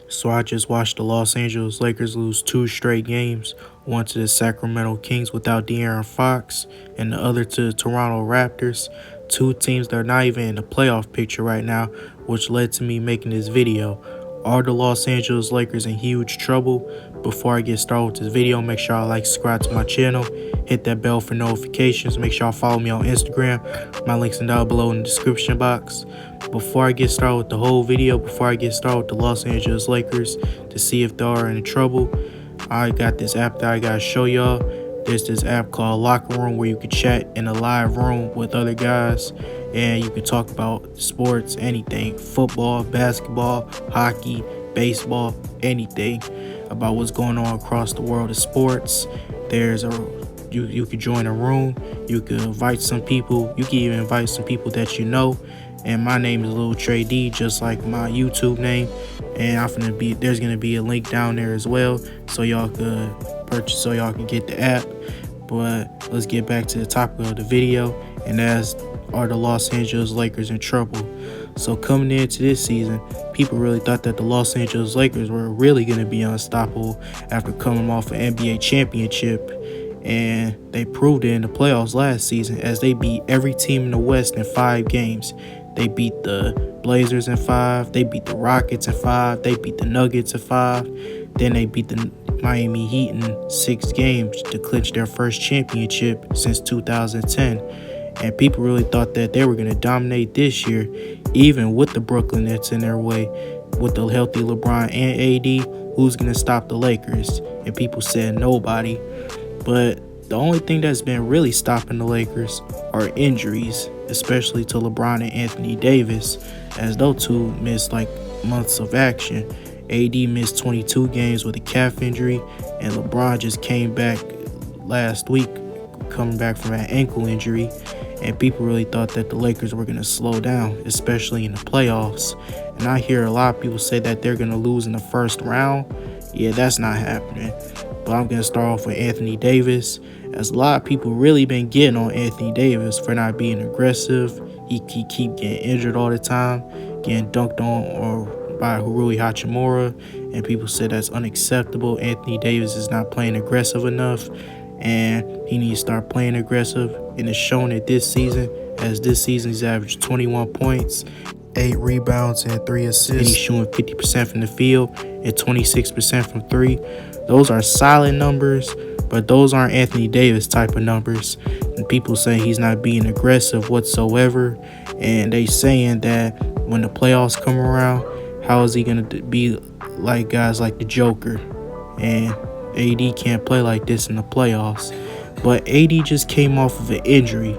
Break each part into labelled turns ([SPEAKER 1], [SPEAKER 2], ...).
[SPEAKER 1] So I just watched the Los Angeles Lakers lose two straight games, one to the Sacramento Kings without De'Aaron Fox, and the other to the Toronto Raptors, two teams that are not even in the playoff picture right now, which led to me making this video. Are the Los Angeles Lakers in huge trouble? Before I get started with this video, make sure y'all subscribe to my channel, hit that bell for notifications, make sure y'all follow me on Instagram. My links are down below in the description box. Before I get started with the whole video, before I get started with the Los Angeles Lakers to see if they are in trouble, I got this app that I gotta show y'all. There's this app called Locker Room where you can chat in a live room with other guys and you can talk about sports, anything, football, basketball, hockey, baseball, anything about what's going on across the world of sports. There's you can join a room, you can invite some people, you can even invite some people that you know. And my name is Lil Trey D, just like my YouTube name. And there's gonna be a link down there as well, so y'all could purchase, so y'all can get the app. But let's get back to the topic of the video, and that's, are the Los Angeles Lakers in trouble? So coming into this season, people really thought that the Los Angeles Lakers were really gonna be unstoppable after coming off an NBA championship. And they proved it in the playoffs last season as they beat every team in the West in 5 games. They beat the Blazers in 5, they beat the Rockets in 5, they beat the Nuggets in 5, then they beat the Miami Heat in 6 games to clinch their first championship since 2010. And people really thought that they were going to dominate this year, even with the Brooklyn Nets in their way. With the healthy LeBron and AD, who's going to stop the Lakers? And people said nobody. But the only thing that's been really stopping the Lakers are injuries, especially to LeBron and Anthony Davis, as those two missed like months of action. AD missed 22 games with a calf injury, and LeBron just came back last week, coming back from an ankle injury. And people really thought that the Lakers were going to slow down, especially in the playoffs. And I hear a lot of people say that they're going to lose in the first round. Yeah, that's not happening. But I'm going to start off with Anthony Davis, as a lot of people really been getting on Anthony Davis for not being aggressive. He keep getting injured all the time, getting dunked on or by Rui Hachimura, and people said that's unacceptable. Anthony Davis is not playing aggressive enough, and he needs to start playing aggressive. And it's shown it this season, as this season he's averaged 21 points, 8 rebounds, and 3 assists. And he's shooting 50% from the field and 26% from 3. Those are solid numbers, but those aren't Anthony Davis type of numbers. And people say he's not being aggressive whatsoever. And they saying that when the playoffs come around, how is he going to be like guys like the Joker? And AD can't play like this in the playoffs. But AD just came off of an injury,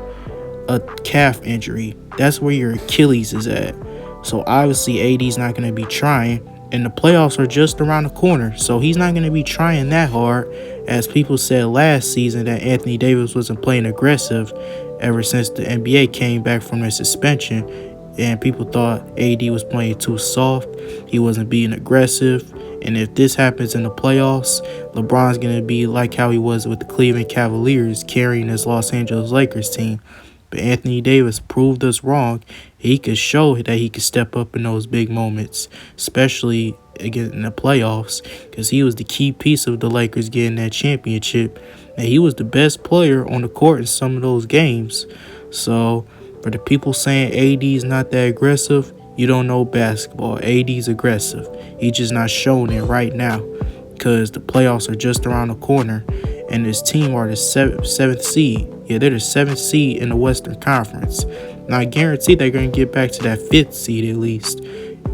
[SPEAKER 1] a calf injury. That's where your Achilles is at. So obviously AD's not going to be trying. And the playoffs are just around the corner, so he's not going to be trying that hard, as people said last season that Anthony Davis wasn't playing aggressive ever since the NBA came back from their suspension, and people thought AD was playing too soft, he wasn't being aggressive. And if this happens in the playoffs, LeBron's going to be like how he was with the Cleveland Cavaliers, carrying his Los Angeles Lakers team. But Anthony Davis proved us wrong. He could show that he could step up in those big moments, especially again in the playoffs, because he was the key piece of the Lakers getting that championship. And he was the best player on the court in some of those games. So for the people saying AD's not that aggressive, you don't know basketball. AD's aggressive. He's just not showing it right now, because the playoffs are just around the corner. And his team are the seventh seed. Yeah, they're the 7th seed in the Western Conference. Now, I guarantee they're going to get back to that 5th seed at least.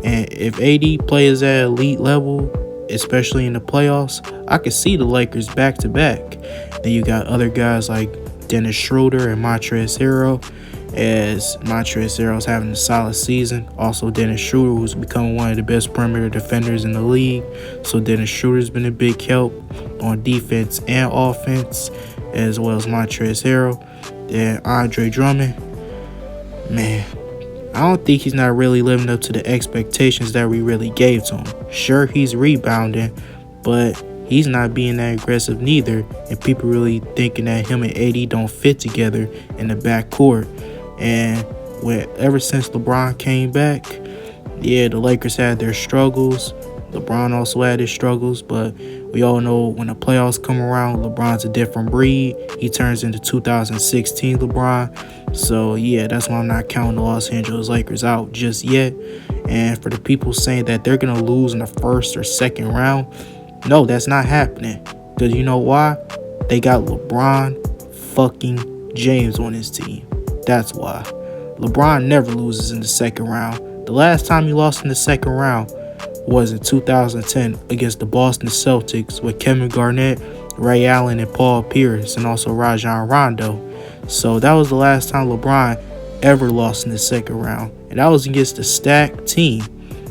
[SPEAKER 1] And if AD plays at elite level, especially in the playoffs, I could see the Lakers back-to-back. Then you got other guys like Dennis Schroeder and Montrezl Harrell, as Montrezl Harrell's having a solid season. Also, Dennis Schroeder, who's becoming one of the best perimeter defenders in the league. So Dennis Schroeder's been a big help on defense and offense, as well as Montrezl Harrell. Then Andre Drummond, man, I don't think he's not really living up to the expectations that we really gave to him. Sure, he's rebounding, but he's not being that aggressive neither. And people really thinking that him and AD don't fit together in the backcourt. And ever since LeBron came back, yeah, the Lakers had their struggles, LeBron also had his struggles, but we all know when the playoffs come around, LeBron's a different breed. He turns into 2016 LeBron. So, yeah, that's why I'm not counting the Los Angeles Lakers out just yet. And for the people saying that they're going to lose in the first or second round, no, that's not happening. Because you know why? They got LeBron fucking James on his team. That's why. LeBron never loses in the second round. The last time he lost in the second round was in 2010 against the Boston Celtics with Kevin Garnett, Ray Allen, and Paul Pierce, and also Rajon Rondo. So that was the last time LeBron ever lost in the second round, and that was against a stacked team.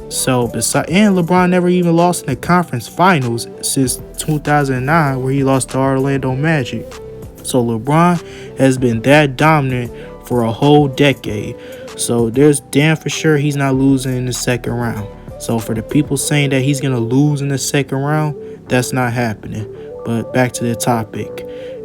[SPEAKER 1] So and LeBron never even lost in the conference finals since 2009, where he lost to Orlando Magic. So LeBron has been that dominant for a whole decade. So there's damn for sure he's not losing in the second round. So for the people saying that he's going to lose in the second round, that's not happening. But back to the topic.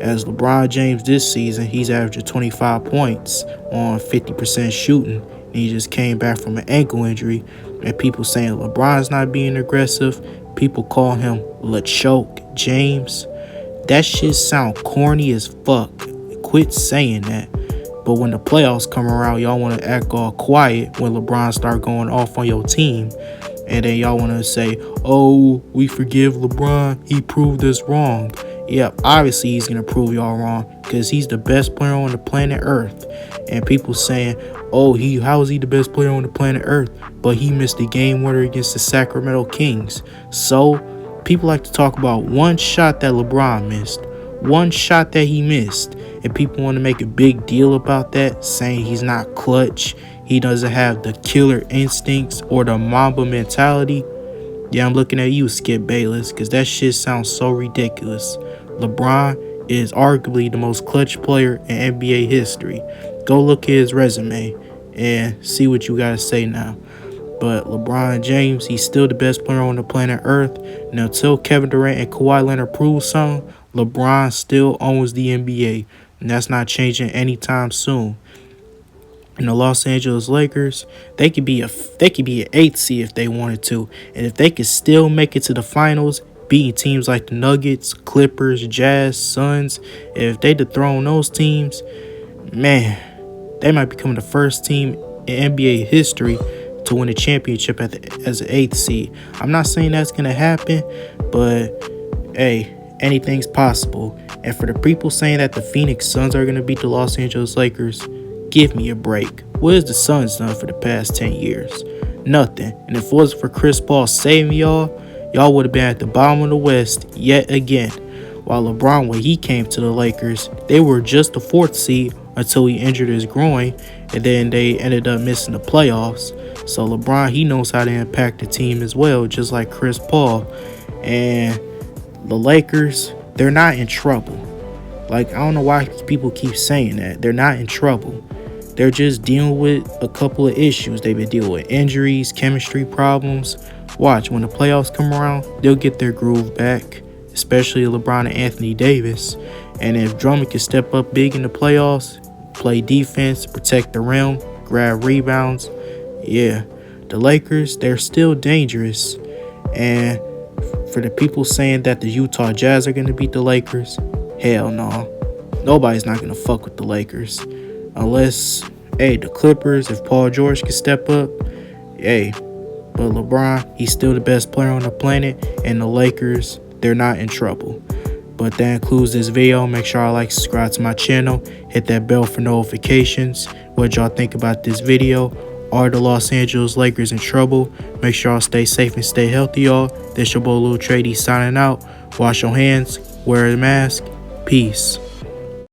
[SPEAKER 1] As LeBron James this season, he's averaging 25 points on 50% shooting. And he just came back from an ankle injury. And people saying LeBron's not being aggressive. People call him LeChoke James. That shit sound corny as fuck. Quit saying that. But when the playoffs come around, y'all want to act all quiet when LeBron start going off on your team. And then y'all want to say, oh, we forgive LeBron. He proved us wrong. Yeah, obviously he's going to prove y'all wrong because he's the best player on the planet Earth. And people saying, oh, how is he the best player on the planet Earth? But he missed the game winner against the Sacramento Kings. So people like to talk about one shot that LeBron missed. One shot that he missed. And people want to make a big deal about that, saying he's not clutch. He doesn't have the killer instincts or the Mamba mentality. Yeah, I'm looking at you, Skip Bayless, because that shit sounds so ridiculous. LeBron is arguably the most clutch player in NBA history. Go look at his resume and see what you got to say now. But LeBron James, he's still the best player on the planet Earth. And until Kevin Durant and Kawhi Leonard prove something, LeBron still owns the NBA. And that's not changing anytime soon. And the Los Angeles Lakers, they could be an 8th seed if they wanted to. And if they could still make it to the finals, beating teams like the Nuggets, Clippers, Jazz, Suns, if they dethrone those teams, man, they might become the first team in NBA history to win a championship as an 8th seed. I'm not saying that's going to happen, but hey, anything's possible. And for the people saying that the Phoenix Suns are going to beat the Los Angeles Lakers, give me a break. What has the Suns done for the past 10 years? Nothing. And if it wasn't for Chris Paul saving y'all would have been at the bottom of the West yet again. While LeBron, when he came to the Lakers, they were just the 4th seed until he injured his groin, and then they ended up missing the playoffs. So LeBron, he knows how to impact the team as well, just like Chris Paul. And the Lakers, they're not in trouble. Like, I don't know why people keep saying that. They're not in trouble. They're just dealing with a couple of issues. They've been dealing with injuries, chemistry problems. Watch, when the playoffs come around, they'll get their groove back, especially LeBron and Anthony Davis. And if Drummond can step up big in the playoffs, play defense, protect the rim, grab rebounds, yeah, the Lakers, they're still dangerous. And for the people saying that the Utah Jazz are going to beat the Lakers, hell no. Nobody's not going to fuck with the Lakers. Unless, hey, the Clippers, if Paul George can step up, hey. But LeBron, he's still the best player on the planet. And the Lakers, they're not in trouble. But that includes this video. Make sure y'all like, subscribe to my channel. Hit that bell for notifications. What y'all think about this video? Are the Los Angeles Lakers in trouble? Make sure y'all stay safe and stay healthy, y'all. This your boy Lil Trady signing out. Wash your hands. Wear a mask. Peace.